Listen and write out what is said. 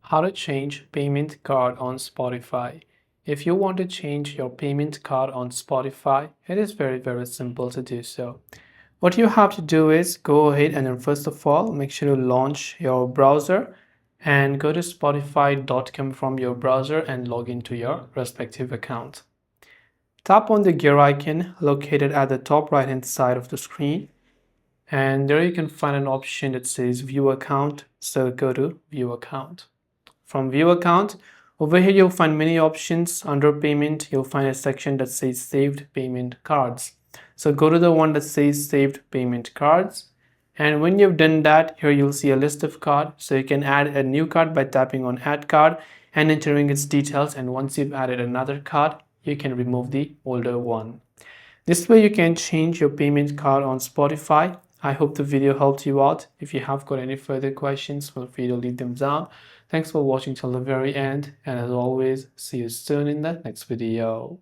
How to change payment card on Spotify. If you want to change your payment card on Spotify, it is very simple to do so. What you have to do is go ahead and then first of all make sure to launch your browser and go to spotify.com from your browser and log into your respective account. Tap on the gear icon located at the top right hand side of the screen, and there you can find an option that says view account, so go to view account. From view account, over here you'll find many options. Under payment, you'll find a section that says saved payment cards. So go to the one that says saved payment cards. And when you've done that, here you'll see a list of cards. So you can add a new card by tapping on add card and entering its details. And once you've added another card, you can remove the older one. This way you can change your payment card on Spotify. I hope the video helped you out. If you have got any further questions, feel free to leave them down. Thanks for watching till the very end, and as always, see you soon in the next video.